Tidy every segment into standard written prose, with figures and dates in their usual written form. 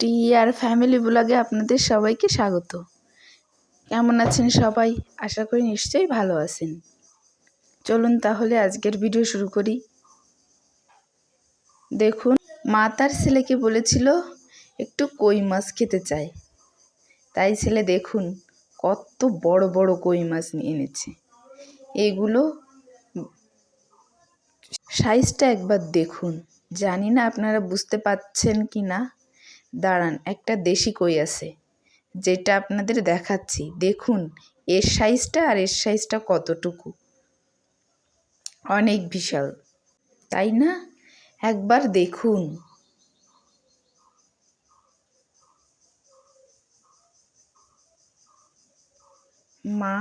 টি আর family ব্লগে আপনাদের সবাইকে স্বাগত। কেমন আছেন সবাই? আশা করি নিশ্চয়ই ভালো আছেন। চলুন তাহলে আজকের ভিডিও শুরু করি। দেখুন, মা তার ছেলেকে বলেছিল একটু কই মাছ খেতে চায়, তাই ছেলে দেখুন কত বড় বড় কই মাছ নিয়ে এনেছে। এগুলো সাইজটা একবার দেখুন, জানি না আপনারা বুঝতে পারছেন কি না। দাঁড়ান, একটা দেশি কই আছে যেটা আপনাদের দেখাচ্ছি। দেখুন এর সাইজটা আর এর সাইজটা কতটুকু, অনেক বিশাল, তাই না? একবার দেখুন। মা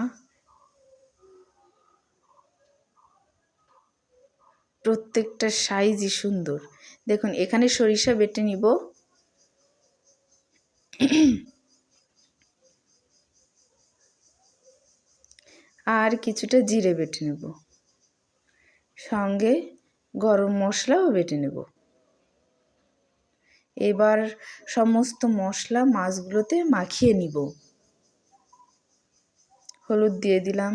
প্রত্যেকটা সাইজই সুন্দর। দেখুন এখানে সরিষা বেটে নিব, আর কিছুটা জিরে বেটে নেব, সঙ্গে গরম মশলাও বেটে নেব। এবার সমস্ত মশলা মাছগুলোতে মাখিয়ে নিব। হলুদ দিয়ে দিলাম,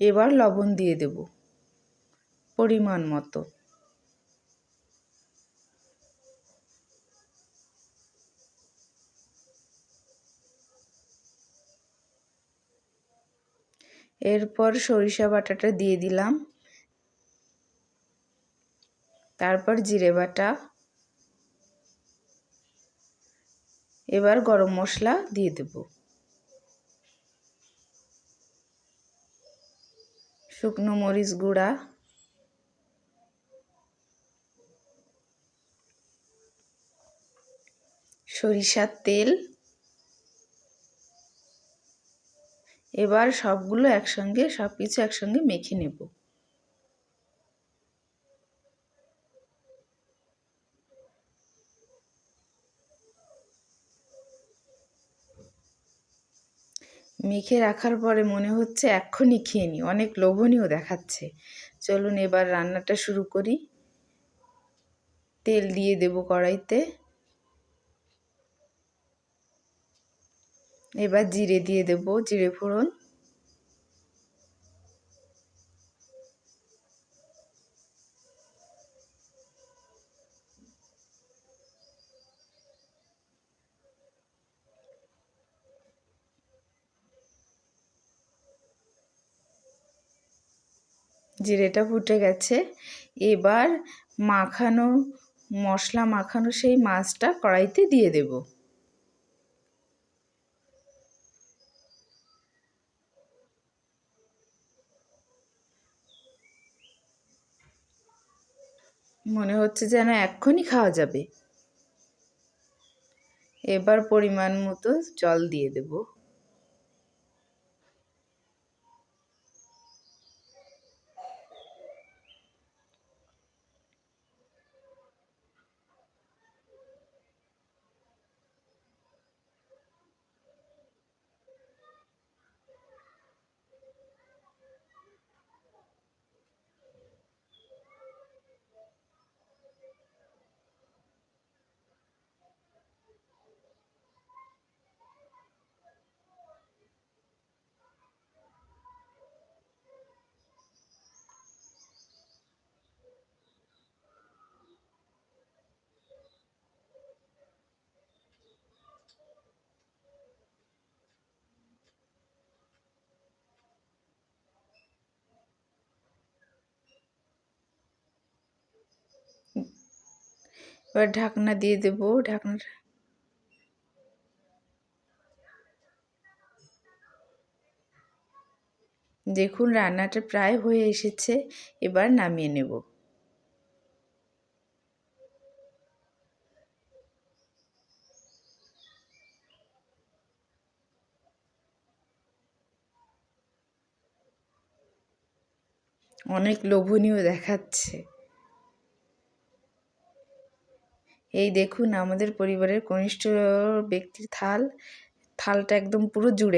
এবার লবণ দিয়ে দেব পরিমাণ মতো। এরপর সরিষা বাটাটা দিয়ে দিলাম, তারপর জিরে বাটা, এবার গরম মশলা দিয়ে দেব, শুকনো মরিচ গুঁড়া, সরিষার তেল। এবার সবগুলো একসঙ্গে, সব কিছু একসঙ্গে মেখে নেব। মেখে রাখার পরে মনে হচ্ছে এক্ষুনি খেয়ে নিই, অনেক লোভনীয় দেখাচ্ছে। চলুন এবার রান্নাটা শুরু করি। তেল দিয়ে দেব কড়াইতে, এবার জিরে দিয়ে দেব, জিরে ফোড়ন, জিরেটা ফুটে গেছে। এবার মাখানো মশলা মাখানো সেই মাছটা কড়াইতে দিয়ে দেব। মনে হচ্ছে যেন এক্ষুনি খাওয়া যাবে। এবার পরিমাণ মতো জল দিয়ে দেব। এবার ঢাকনা দিয়ে দেব। ঢাকনাটা দেখুন রান্নাটা প্রায় হয়ে এসেছে, এবার নামিয়ে নেব। অনেক লোভনীয় দেখাচ্ছে। এই দেখুন আমাদের পরিবারের কনিষ্ঠ ব্যক্তির থালটা একদম পুরো জুড়ে